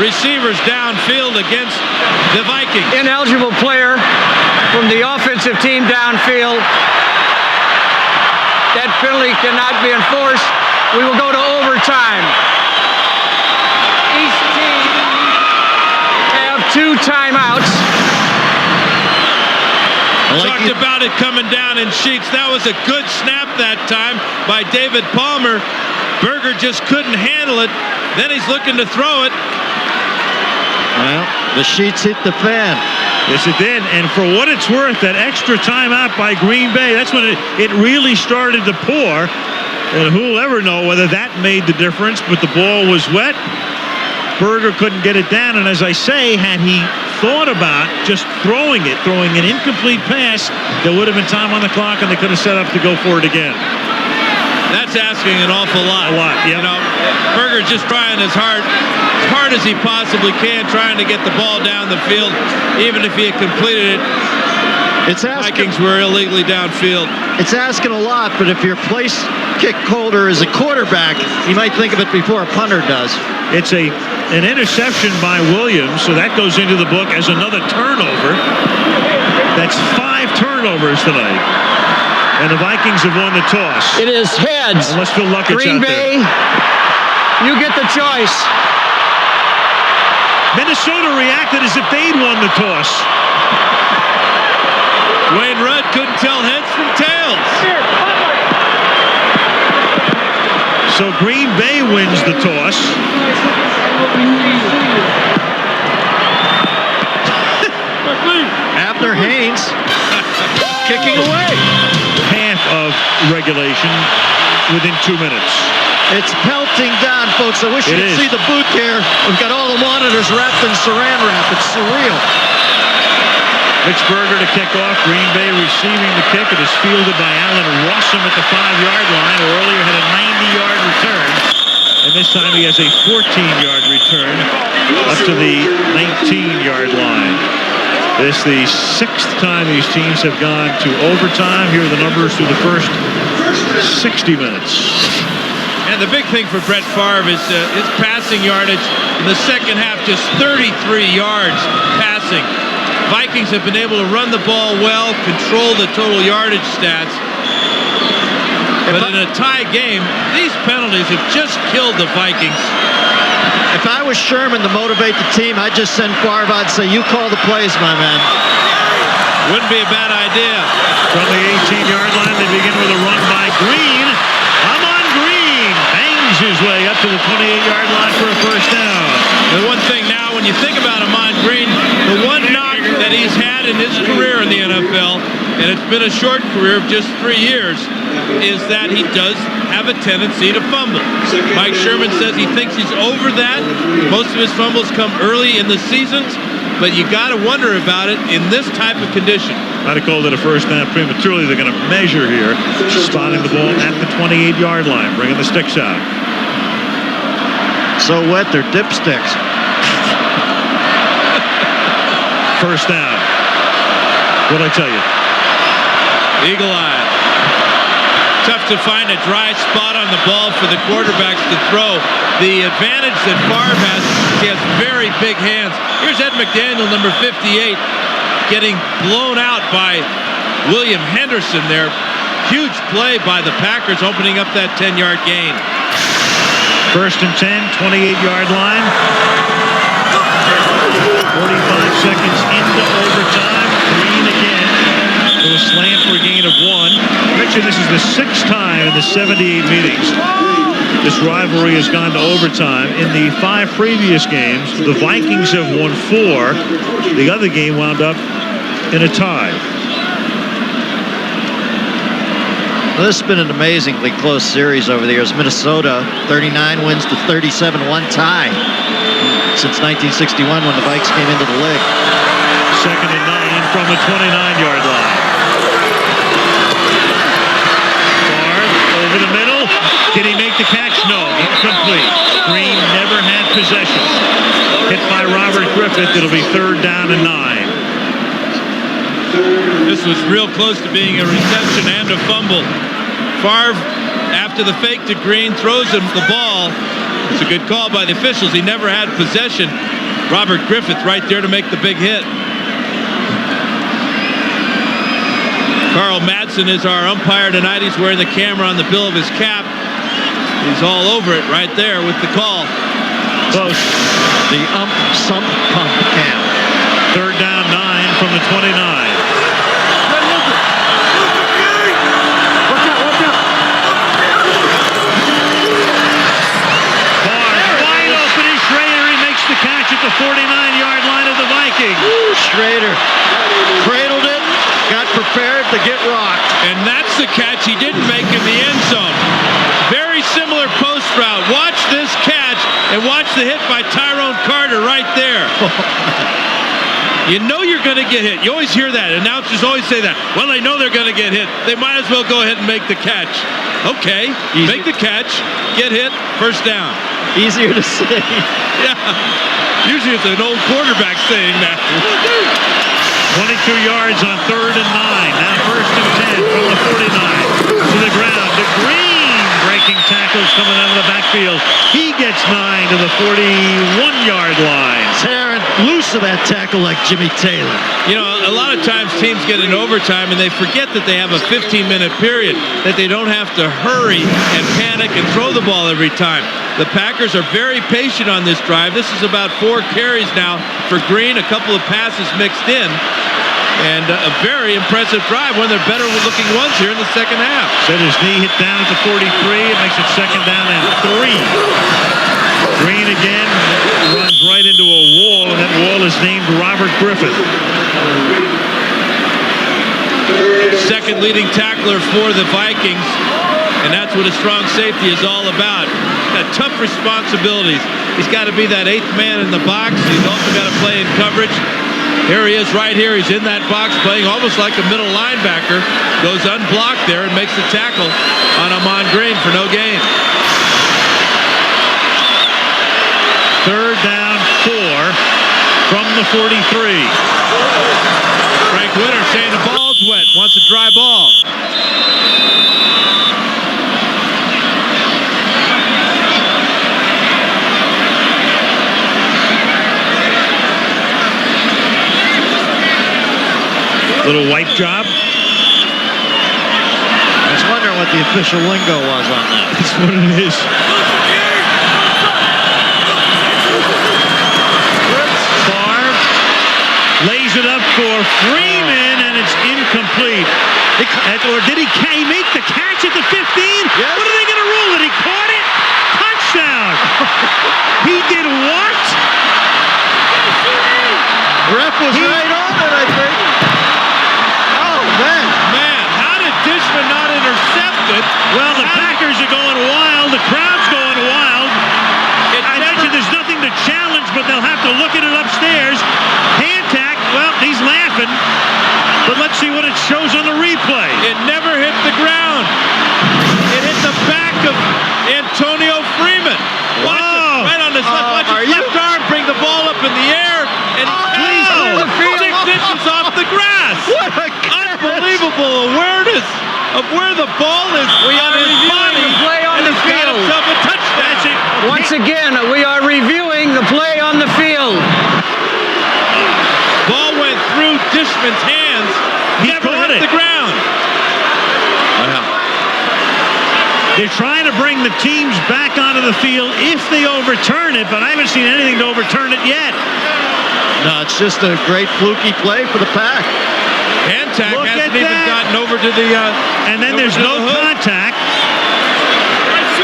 receivers downfield against the Vikings. Ineligible player from the offensive team downfield. That penalty cannot be enforced. We will go to overtime. Each team have 2 timeouts. Talked about it coming down in sheets. That was a good snap that time by David Palmer. Berger just couldn't handle it. Then he's looking to throw it. Well, the sheets hit the fan. Yes, it did. And for what it's worth, that extra timeout by Green Bay, that's when it really started to pour. And who'll ever know whether that made the difference, but the ball was wet. Berger couldn't get it down. And as I say, had he thought about just throwing an incomplete pass, there would have been time on the clock and they could have set up to go for it again. That's asking an awful lot. A lot, yeah. You know, Berger's just trying as hard as he possibly can, trying to get the ball down the field. Even if he had completed it, Vikings were illegally downfield. It's asking a lot, but if your place kick holder is a quarterback, you might think of it before a punter does. It's an interception by Williams, so that goes into the book as another turnover. That's 5 turnovers tonight. And the Vikings have won the toss. It is heads. Unless Phil Luckett's Green out Bay, there. you get the choice. Minnesota reacted as if they'd won the toss. Wayne Rudd couldn't tell heads from tails. So Green Bay wins the toss. Abner Haynes kicking away. Half of regulation within 2 minutes. It's pelting down, folks. I wish you could see the booth here. We've got all the monitors wrapped in saran wrap. It's surreal. Mitch Berger to kick off. Green Bay receiving the kick. It is fielded by Allen Rossum at the 5-yard line, who earlier had a 90-yard return. And this time he has a 14-yard return up to the 19-yard line. This is the 6th time these teams have gone to overtime. Here are the numbers through the first 60 minutes. And the big thing for Brett Favre is his passing yardage in the second half, just 33 yards passing. Vikings have been able to run the ball well, control the total yardage stats. But in a tie game, these penalties have just killed the Vikings. If I was Sherman to motivate the team, I'd just send Favre out and say, you call the plays, my man. Wouldn't be a bad idea. From the 18-yard line, they begin with a run by Green. Amon Green bangs his way up to the 28-yard line for a first down. The one thing now, when you think about Amon Green, the one knock that he's had in his career in the NFL, and it's been a short career of just 3 years, is that he does have a tendency to fumble. Mike Sherman says he thinks he's over that. Most of his fumbles come early in the seasons, but you got to wonder about it in this type of condition. I'd have called it a first down prematurely. They're going to measure here, spotting the ball at the 28-yard line, bringing the sticks out. So wet, they're dipsticks. First down. What'd I tell you? Eagle-eyed. Tough to find a dry spot on the ball for the quarterbacks to throw. The advantage that Favre has, he has very big hands. Here's Ed McDaniel, number 58, getting blown out by William Henderson there. Huge play by the Packers, opening up that 10-yard gain. First and 10, 28-yard line. 45 seconds into overtime. Green again. With a slant for a gain of 1. I mentioned this is the 6th time in the 78 meetings this rivalry has gone to overtime. In the 5 previous games, the Vikings have won 4. The other game wound up in a tie. Well, this has been an amazingly close series over the years. Minnesota, 39 wins to 37, one tie since 1961 when the Vikes came into the league. Second and 9 from the 29-yard line. Over the middle. Did he make the catch? No. Incomplete. Green never had possession. Hit by Robert Griffith. It'll be 3rd down and 9. This was real close to being a reception and a fumble. Favre, after the fake to Green, throws him the ball. It's a good call by the officials. He never had possession. Robert Griffith right there to make the big hit. Carl Madsen is our umpire tonight. He's wearing the camera on the bill of his cap. He's all over it right there with the call. Close. The sump pump cam. 3rd down 9 from the 29. Wide open is Schrader. He makes the catch at the 49-yard line of the Vikings. Schrader cradled it, got prepared to get rocked. And that's the catch he didn't make in the end zone. Very similar post route. Watch this catch and watch the hit by Tyrone Carter right there. You know you're going to get hit. You always hear that. Announcers always say that. Well, they know they're going to get hit. They might as well go ahead and make the catch. Okay, Easy. Make the catch, get hit, first down. Easier to say. Yeah. Usually it's an old quarterback saying that. 22 yards on 3rd and 9. Now 1st and 10 from the 49. To the ground. The Green breaking tackles coming out of the backfield. He gets 9 to the 41-yard line. Tearing loose of that tackle like Jimmy Taylor. You know, a lot of times teams get in overtime and they forget that they have a 15-minute period, that they don't have to hurry and panic and throw the ball every time. The Packers are very patient on this drive. This is about 4 carries now for Green, a couple of passes mixed in. And a very impressive drive, one of their better looking ones here in the second half. Said his knee hit down at the 43. It makes it 2nd down and 3. Green again runs right into a wall, and that wall is named Robert Griffith. Second leading tackler for the Vikings. And that's what a strong safety is all about. Got tough responsibilities. He's got to be that 8th man in the box. He's also got to play in coverage. Here he is right here. He's in that box playing almost like a middle linebacker. Goes unblocked there and makes the tackle on Ahman Green for no gain. 3rd down 4 from the 43. Frank Winter saying the ball's wet. Wants a dry ball. Little wipe job. I was wondering what the official lingo was on that. That's what it is. Favre lays it up for Freeman, and it's incomplete. Or did he make the catch at the 15? Yes. What are they going to rule it? He caught it? Touchdown. He did what? Ref was right on it, I think. Oh, man. Man, how did Dishman not intercept it? Well, the Packers are going wild. The crowd's going wild. I mentioned there's nothing to challenge, but they'll have to look at it upstairs. Hand tack, well, he's laughing. But let's see what it shows on the replay. It never hit the ground. It hit the back of Antonio Freeman. Watch it, right on his left. Watch his left arm bring the ball up in the air, and please clear the field 6 inches off the grass. What a catch. Unbelievable awareness of where the ball is on his body. The play on and the he's got field. himself a touchdown. Once again, we are reviewing the play on the field. Ball went through Dishman's hands. He Never caught hit it. the ground. They're trying to bring the teams back onto the field if they overturn it, but I haven't seen anything to overturn it yet. No, it's just a great fluky play for the Pack. Hand tack Look hasn't at even that. gotten over to the... And then over there's to no the hood. contact.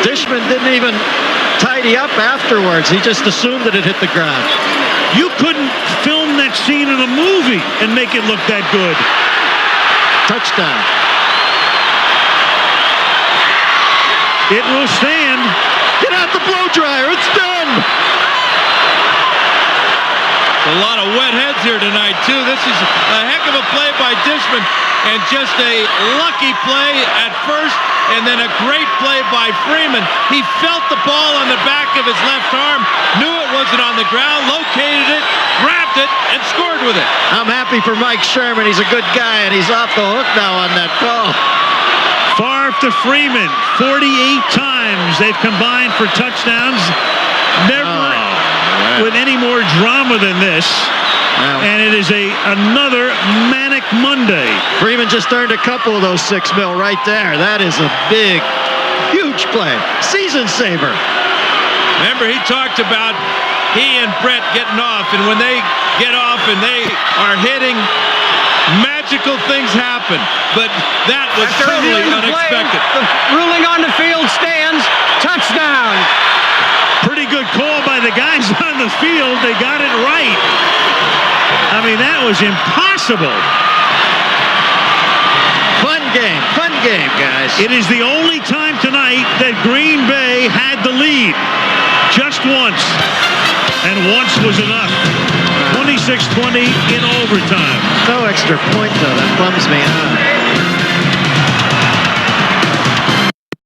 Dishman didn't even tidy up afterwards. He just assumed that it hit the ground. You couldn't film that scene in a movie and make it look that good. Touchdown. It will stand. Get out the blow dryer. It's done. A lot of wet heads here tonight, too. This is a heck of a play by Dishman, and just a lucky play at first, and then a great play by Freeman. He felt the ball on the back of his left arm, knew it wasn't on the ground, located it, grabbed it, and scored with it. I'm happy for Mike Sherman. He's a good guy, and he's off the hook now on that call. Favre to Freeman, 48 times. times they've combined for touchdowns. Never with any more drama than this. Wow. And it is another manic Monday. Freeman just earned a couple of those $6 million right there. That is a big, huge play. Season saver. Remember, he talked about he and Brett getting off, and when they get off and they are hitting, magical things happen. But that was After totally reviewing the play, unexpected. the ruling on the field stands. Touchdown. Pretty good call by the guys on the field. They got it right. I mean, that was impossible. Fun game, guys. It is the only time tonight that Green Bay had the lead. Just once. And once was enough. 26-20 in overtime. No extra point, though. That bums me out.